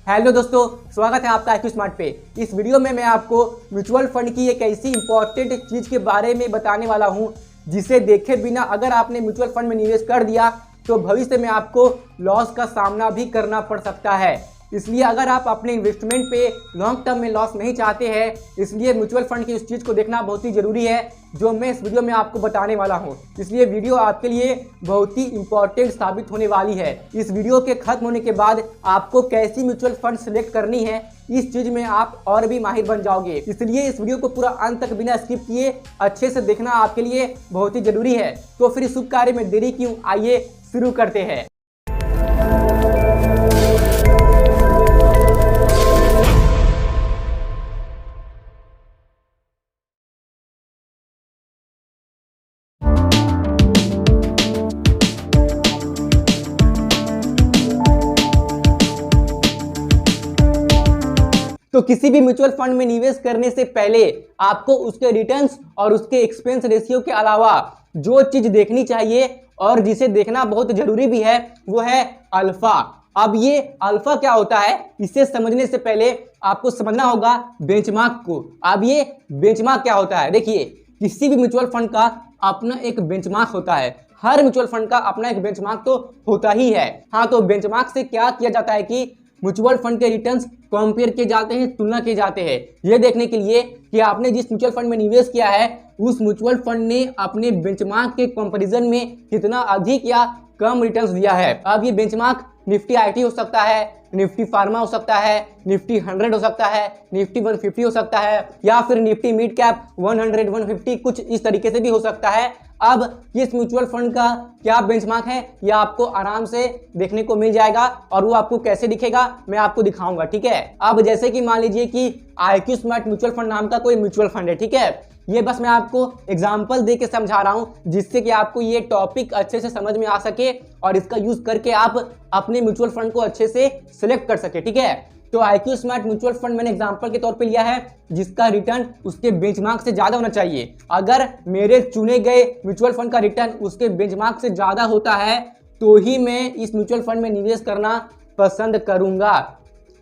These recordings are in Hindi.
हेलो दोस्तों, स्वागत है आपका आईक्यू स्मार्ट पे। इस वीडियो में मैं आपको म्यूचुअल फंड की एक ऐसी इंपॉर्टेंट चीज़ के बारे में बताने वाला हूं जिसे देखे बिना अगर आपने म्यूचुअल फंड में निवेश कर दिया तो भविष्य में आपको लॉस का सामना भी करना पड़ सकता है। इसलिए अगर आप अपने इन्वेस्टमेंट पे लॉन्ग टर्म में लॉस नहीं चाहते हैं, इसलिए म्यूचुअल फंड की उस चीज़ को देखना बहुत ही ज़रूरी है जो मैं इस वीडियो में आपको बताने वाला हूं। इसलिए वीडियो आपके लिए बहुत ही इंपॉर्टेंट साबित होने वाली है। इस वीडियो के खत्म होने के बाद आपको कैसी म्यूचुअल फंड सिलेक्ट करनी है, इस चीज़ में आप और भी माहिर बन जाओगे। इसलिए इस वीडियो को पूरा अंत तक बिना स्किप किए अच्छे से देखना आपके लिए बहुत ही ज़रूरी है। तो फिर शुभ कार्य में देरी क्यों, आइए शुरू करते हैं। तो किसी भी म्यूचुअल फंड में निवेश करने से पहले आपको उसके रिटर्न्स और उसके एक्सपेंस रेशियो के अलावा जो चीज देखनी चाहिए और जिसे देखना बहुत जरूरी भी है वो है अल्फा। अब ये अल्फा क्या होता है, इसे समझने से पहले आपको समझना होगा बेंचमार्क को। अब ये बेंचमार्क क्या होता है, देखिए किसी भी म्यूचुअल फंड का अपना एक बेंचमार्क होता है। हर म्यूचुअल फंड का अपना एक बेंचमार्क तो होता ही है। हाँ, तो बेंचमार्क से क्या किया जाता है कि म्यूचुअल फंड के रिटर्न्स कंपेयर किए जाते हैं, तुलना किए जाते हैं, ये देखने के लिए कि आपने जिस म्यूचुअल फंड में निवेश किया है उस म्यूचुअल फंड ने अपने बेंचमार्क के कंपैरिजन में कितना अधिक या कम रिटर्न्स दिया है। अब ये बेंचमार्क निफ्टी आईटी हो सकता है, निफ्टी फार्मा हो सकता है, निफ्टी 100 हो सकता है, निफ्टी 150 हो सकता है, या फिर निफ्टी मिड कैप 100 150 कुछ इस तरीके से भी हो सकता है। अब इस म्यूचुअल फंड का क्या बेंचमार्क है यह आपको आराम से देखने को मिल जाएगा और वो आपको कैसे दिखेगा मैं आपको दिखाऊंगा, ठीक है। अब जैसे कि मान लीजिए कि आईक्यू स्मार्ट म्यूचुअल फंड नाम का कोई म्यूचुअल फंड है, ठीक है। ये बस मैं आपको एग्जांपल दे के समझा रहा हूं जिससे कि आपको ये टॉपिक अच्छे से समझ में आ सके और इसका यूज करके आप अपने म्यूचुअल फंड को अच्छे से सिलेक्ट कर सके, ठीक है। तो आईक्यू स्मार्ट म्यूचुअल फंड मैंने एग्जांपल के तौर पे लिया है जिसका रिटर्न उसके बेंचमार्क से ज्यादा होना चाहिए। अगर मेरे चुने गए म्यूचुअल फंड का रिटर्न उसके बेंचमार्क से ज्यादा होता है तो ही मैं इस म्यूचुअल फंड में निवेश करना पसंद करूंगा,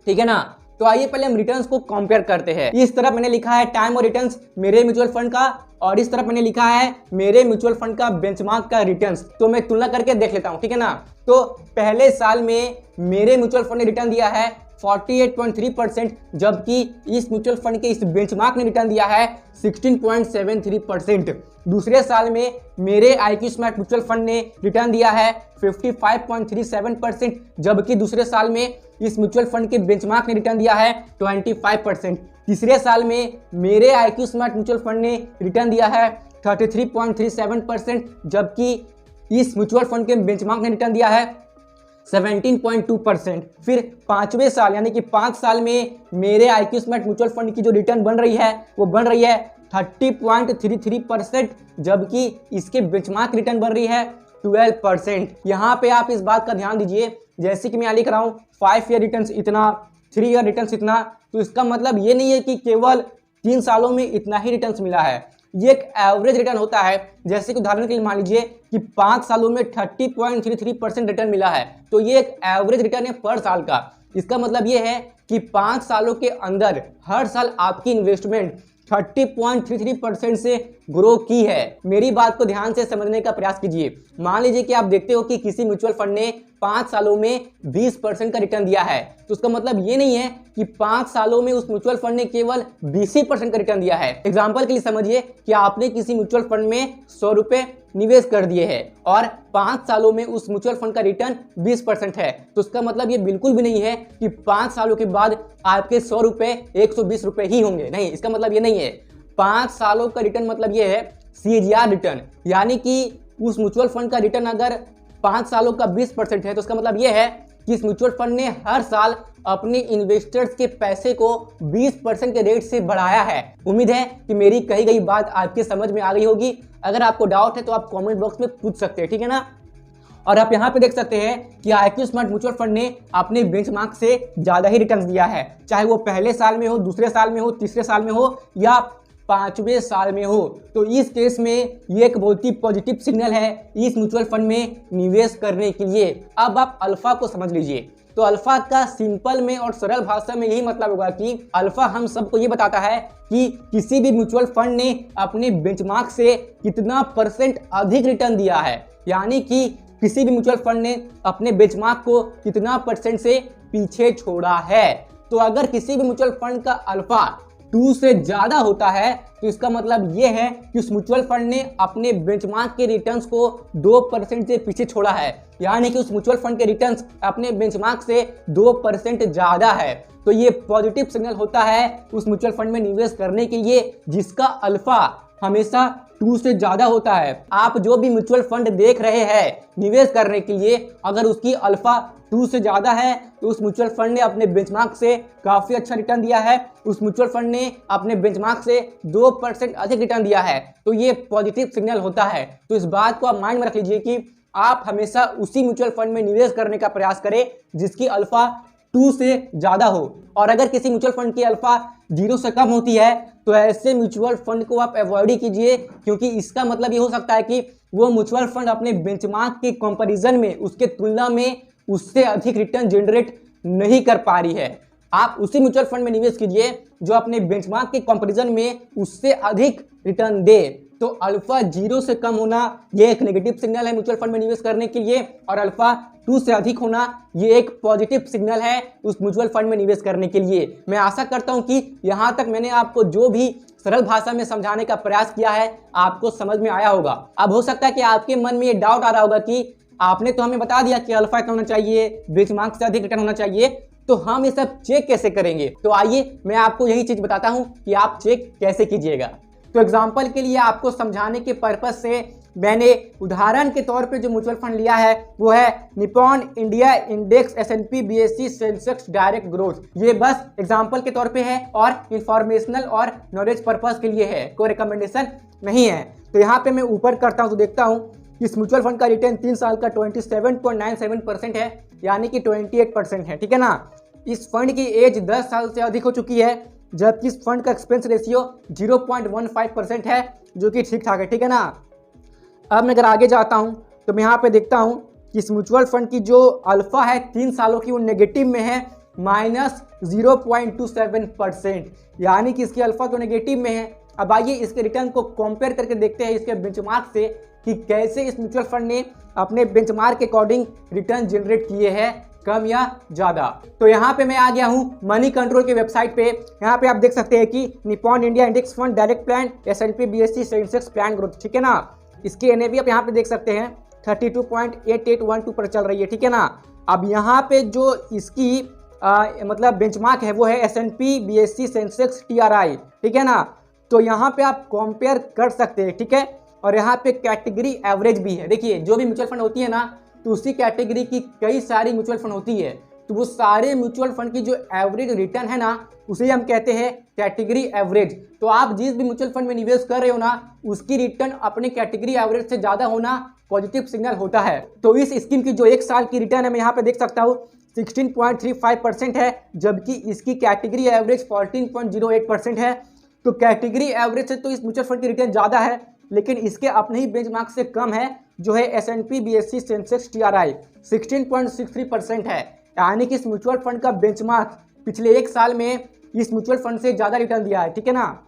ठीक है ना। तो आइए पहले हम रिटर्न्स को कंपेयर करते हैं। इस तरफ मैंने लिखा है टाइम और रिटर्न्स मेरे म्यूचुअल फंड का और इस तरफ मैंने लिखा है मेरे म्यूचुअल फंड का बेंचमार्क का रिटर्न्स। तो मैं तुलना करके देख लेता हूं, ठीक है ना। तो पहले साल में मेरे म्यूचुअल फंड ने रिटर्न दिया है 48.3%, जबकि इस म्यूचुअल फंड के इस बेंचमार्क ने रिटर्न दिया है 16.73%। दूसरे साल में मेरे आईक्यू स्मार्ट म्यूचुअल फंड ने रिटर्न दिया है 55.37%, जबकि दूसरे साल में इस म्यूचुअल फंड के बेंचमार्क ने रिटर्न दिया है 25%। तीसरे साल में मेरे आईक्यू स्मार्ट म्यूचुअल फंड ने रिटर्न दिया है 33.37%, जबकि इस म्यूचुअल फंड के बेंचमार्क ने रिटर्न दिया है 17.2%। फिर पांचवें साल यानी कि 5 साल में मेरे आईक्यू स्मार्ट म्यूचुअल फंड की जो रिटर्न बन रही है वो बन रही है 30.33%, जबकि इसके बेंचमार्क रिटर्न बन रही है 12%। यहाँ पे आप इस बात का ध्यान दीजिए, जैसे कि मैं यहाँ लिख रहा हूँ 5 ईयर रिटर्न इतना, 3 ईयर रिटर्न इतना, तो इसका मतलब ये नहीं है कि केवल 3 सालों में इतना ही रिटर्न मिला है। ये एक एवरेज रिटर्न होता है। जैसे कि उदाहरण के लिए मान लीजिए कि 5 सालों में 30.33% रिटर्न मिला है, तो ये एक एवरेज रिटर्न है पर साल का। इसका मतलब ये है कि 5 सालों के अंदर हर साल आपकी इन्वेस्टमेंट 30.33% से ग्रो की है। मेरी बात को ध्यान से समझने का प्रयास कीजिए। मान लीजिए कि आप देखते हो कि किसी म्यूचुअल फंड ने 5 सालों में 20% का रिटर्न दिया है, तो उसका मतलब ये नहीं है कि 5 सालों में उस म्यूचुअल फंड ने केवल 20% का रिटर्न दिया है। एग्जाम्पल के लिए समझिए कि आपने किसी म्यूचुअल फंड में 100 रुपए निवेश कर दिए हैं और 5 सालों में उस म्यूचुअल फंड का रिटर्न 20% है, तो उसका मतलब ये बिल्कुल भी नहीं है कि 5 सालों के बाद आपके 100 रुपए 120 रुपए ही होंगे। नहीं, इसका मतलब ये नहीं है। 5 सालों का रिटर्न मतलब ये है CAGR रिटर्न, यानी कि उस म्यूचुअल फंड का रिटर्न अगर 5 सालों का 20% है तो उसका मतलब ये है कि इस म्यूचुअल फंड ने हर साल अपने इन्वेस्टर्स के पैसे को 20% के रेट से बढ़ाया है। उम्मीद है कि मेरी कही गई बात आपके समझ में आ गई होगी। अगर आपको डाउट है तो आप कमेंट बॉक्स में पूछ सकते हैं, ठीक है ना। और आप यहाँ पे देख सकते हैं कि आईक्यू स्मार्ट म्यूचुअल फंड ने अपने बेंचमार्क से ज़्यादा ही रिटर्न दिया है, चाहे वो पहले साल में हो, दूसरे साल में हो, तीसरे साल में हो या 5वें साल में हो। तो इस केस में ये एक बहुत ही पॉजिटिव सिग्नल है इस म्यूचुअल फंड में निवेश करने के लिए। अब आप अल्फा को समझ लीजिए। तो अल्फा का सिंपल में और सरल भाषा में यही मतलब होगा कि अल्फा हम सबको ये बताता है कि किसी भी म्यूचुअल फंड ने अपने बेंचमार्क से कितना % अधिक रिटर्न दिया है, यानी कि किसी भी म्यूचुअल फंड ने अपने बेंचमार्क को कितना % से पीछे छोड़ा है। तो अगर किसी भी म्यूचुअल फंड का अल्फा 2 से ज्यादा होता है तो इसका मतलब ये है कि उस म्यूचुअल फंड ने अपने बेंचमार्क के रिटर्न्स को 2% से पीछे छोड़ा है, यानी कि उस म्यूचुअल फंड के रिटर्न्स अपने बेंचमार्क से 2% ज्यादा है। तो ये पॉजिटिव सिग्नल होता है उस म्यूचुअल फंड में निवेश करने के लिए जिसका अल्फा हमेशा 2 से ज्यादा होता है। आप जो भी म्यूचुअल फंड देख रहे हैं निवेश करने के लिए, अगर उसकी अल्फा 2 से ज्यादा है तो उस म्यूचुअल फंड ने अपने बेंचमार्क से काफी अच्छा रिटर्न दिया है, उस म्यूचुअल फंड ने अपने बेंचमार्क से 2% अधिक रिटर्न दिया है। तो ये पॉजिटिव सिग्नल होता है। तो इस बात को आप माइंड में रख लीजिए कि आप हमेशा उसी म्यूचुअल फंड में निवेश करने का प्रयास करें जिसकी अल्फा 2 से ज्यादा हो। और अगर किसी म्यूचुअल फंड की अल्फा 0 से कम होती है तो ऐसे म्यूचुअल फंड को आप अवॉइड ही कीजिए, क्योंकि इसका मतलब ये हो सकता है कि वो म्यूचुअल फंड अपने बेंचमार्क के कंपैरिजन में, उसके तुलना में उससे अधिक रिटर्न जनरेट नहीं कर पा रही है। आप उसी म्यूचुअल फंड में निवेश कीजिए जो अपने बेंचमार्क के कंपैरिजन में उससे अधिक रिटर्न दे। तो अल्फा 0 से कम होना ये एक नेगेटिव सिग्नल है म्यूचुअल फंड में निवेश करने के लिए, और अल्फा 2 से अधिक होना ये एक पॉजिटिव सिग्नल है उस म्यूचुअल फंड में निवेश करने के लिए। मैं आशा करता हूं कि यहाँ तक मैंने आपको जो भी सरल भाषा में समझाने का प्रयास किया है आपको समझ में आया होगा। अब हो सकता है कि आपके मन में ये डाउट आ रहा होगा कि आपने तो हमें बता दिया कि अल्फा कितना होना चाहिए, बेंचमार्क से अधिक रिटर्न होना चाहिए, तो हम ये सब चेक कैसे करेंगे? तो आइए मैं आपको यही चीज बताता हूं कि आप चेक कैसे कीजिएगा। तो एग्जांपल के लिए आपको समझाने के पर्पस से मैंने उदाहरण के तौर पे जो म्यूचुअल फंड लिया है वो है Nippon India index S&P BSE Sensex direct growth. ये बस एग्जांपल के तौर पे है और इंफॉर्मेशनल और नॉलेज पर्पस के लिए है, कोई रिकमेंडेशन नहीं है। तो यहाँ पे मैं ऊपर करता हूँ तो देखता हूँ इस म्यूचुअल फंड का रिटर्न 3 साल का 27.97% है, यानी कि 28% है, ठीक है ना। इस फंड की एज 10 साल से अधिक हो चुकी है, जबकि इस फंड का एक्सपेंस रेशियो 0.15% है, जो कि ठीक ठाक है, ठीक है ना। अब मैं अगर आगे जाता हूं तो मैं यहाँ पे देखता हूं कि इस म्यूचुअल फंड की जो अल्फा है 3 सालों की वो नेगेटिव में है -0.27%, यानी कि इसकी अल्फा तो नेगेटिव में है। अब आइए इसके रिटर्न को कंपेयर करके देखते हैं इसके बेंचमार्क से कि कैसे इस म्यूचुअल फंड ने अपने बेंचमार्क के अकॉर्डिंग रिटर्न जनरेट किए हैं, कम या ज्यादा। तो यहाँ पे मैं आ गया हूँ मनी कंट्रोल की वेबसाइट पे। यहाँ पे आप देख सकते हैं कि Nippon India index fund direct plan S&P BSE Sensex plan growth, ठीक है ना। इसकी NAV आप यहाँ पे देख सकते हैं 32.8812 पर चल रही है, ठीक है ना। अब यहाँ पे जो इसकी मतलब बेंचमार्क है वो है S&P BSE सेंसेक्स TRI, ठीक है ना। तो यहाँ पे आप कंपेयर कर सकते हैं, ठीक है। और यहाँ पे कैटेगरी एवरेज भी है। देखिए जो भी म्यूचुअल फंड होती है ना तो उसी कैटेगरी की कई सारी म्यूचुअल फंड होती है, तो वो सारे म्यूचुअल फंड की जो एवरेज रिटर्न है ना उसे हम कहते हैं कैटेगरी एवरेज। तो आप जिस भी म्यूचुअल फंड में निवेश कर रहे हो ना उसकी रिटर्न अपने कैटेगरी एवरेज से ज़्यादा होना पॉजिटिव सिग्नल होता है। तो इस स्कीम की जो 1 साल की रिटर्न है मैं यहाँ पे देख सकता हूँ 16.35% है, जबकि इसकी कैटेगरी एवरेज 14.08% है। तो कैटेगरी एवरेज से तो इस म्यूचुअल फंड की रिटर्न ज़्यादा है, लेकिन इसके अपने ही बेंचमार्क से कम है जो है S&P BSE सेंसेक्स TRI 16.63% है, यानी कि इस म्यूचुअल फंड का बेंचमार्क पिछले 1 साल में इस म्यूचुअल फंड से ज़्यादा रिटर्न दिया है, ठीक है ना।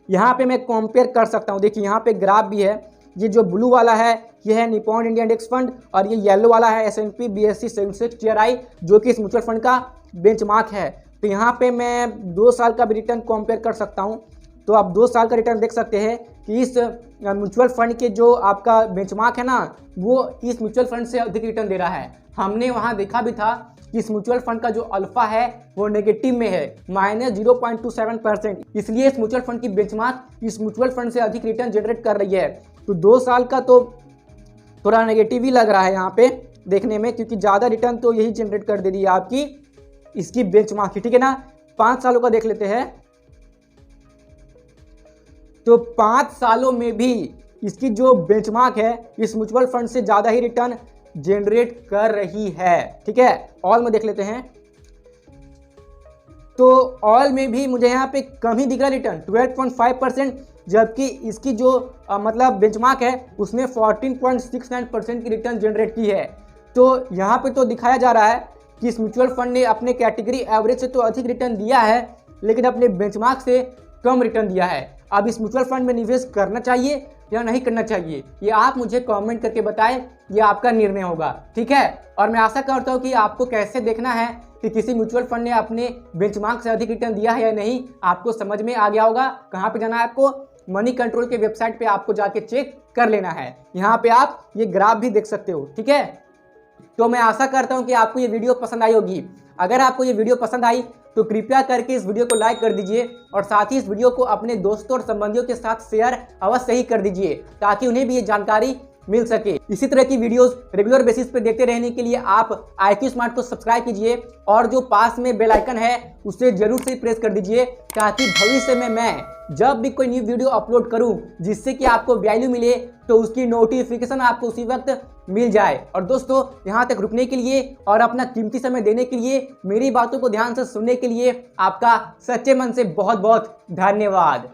यहाँ पे मैं कंपेयर कर सकता हूँ। देखिए यहाँ पे ग्राफ भी है, ये जो ब्लू वाला है ये है निपॉन इंडिया इंडेक्स फंड और ये येलो वाला है S&P BSE सेंसेक्स TRI जो कि इस म्यूचुअल फंड का बेंचमार्क है। तो यहाँ पे मैं 2 साल का भी रिटर्न कंपेयर कर सकता हूँ। तो आप 2 साल का रिटर्न देख सकते हैं कि इस म्यूचुअल फंड के जो आपका बेंचमार्क है ना वो इस म्यूचुअल फंड से अधिक रिटर्न दे रहा है। हमने वहाँ देखा भी था कि इस म्यूचुअल फंड का जो अल्फा है वो नेगेटिव में है -0.27%, इसलिए इस म्यूचुअल फंड की बेंचमार्क इस म्यूचुअल फंड से अधिक रिटर्न जनरेट कर रही है। तो 2 साल का तो थोड़ा नेगेटिव ही लग रहा है यहाँ पे देखने में, क्योंकि ज़्यादा रिटर्न तो यही जनरेट कर दे रही है आपकी इसकी बेंचमार्क, ठीक है ना। 5 सालों का देख लेते हैं। तो 5 सालों में भी इसकी जो बेंचमार्क है इस म्यूचुअल फंड से ज़्यादा ही रिटर्न जनरेट कर रही है, ठीक है। ऑल में देख लेते हैं तो ऑल में भी मुझे यहाँ पे कम ही दिख रहा रिटर्न 12.5%, जबकि इसकी जो मतलब बेंचमार्क है उसने 14.69% की रिटर्न जनरेट की है। तो यहाँ पे तो दिखाया जा रहा है कि इस म्यूचुअल फंड ने अपने कैटेगरी एवरेज से तो अधिक रिटर्न दिया है, लेकिन अपने बेंचमार्क से कम रिटर्न दिया है। अब इस म्यूचुअल फंड में निवेश करना चाहिए या नहीं करना चाहिए, ये आप मुझे कमेंट करके बताएं, ये आपका निर्णय होगा, ठीक है। और मैं आशा करता हूँ कि आपको कैसे देखना है कि किसी म्यूचुअल फंड ने अपने बेंचमार्क से अधिक रिटर्न दिया है या नहीं, आपको समझ में आ गया होगा। कहाँ पे जाना है आपको, मनी कंट्रोल के वेबसाइट पे आपको जाके चेक कर लेना है। यहाँ पे आप ये ग्राफ भी देख सकते हो, ठीक है। तो मैं आशा करता हूँ कि आपको ये वीडियो पसंद आई होगी। अगर आपको ये वीडियो पसंद आई तो कृपया करके इस वीडियो को लाइक कर दीजिए और साथ ही इस वीडियो को अपने दोस्तों और संबंधियों के साथ शेयर अवश्य ही कर दीजिए, ताकि उन्हें भी ये जानकारी मिल सके। इसी तरह की वीडियोस रेगुलर बेसिस पे देखते रहने के लिए आप IQ स्मार्ट को सब्सक्राइब कीजिए और जो पास में बेल आइकन है उसे जरूर से प्रेस कर दीजिए, ताकि भविष्य में मैं जब भी कोई न्यू वीडियो अपलोड करूं जिससे कि आपको वैल्यू मिले तो उसकी नोटिफिकेशन आपको उसी वक्त मिल जाए। और दोस्तों, यहाँ तक रुकने के लिए और अपना कीमती समय देने के लिए, मेरी बातों को ध्यान से सुनने के लिए आपका सच्चे मन से बहुत बहुत धन्यवाद।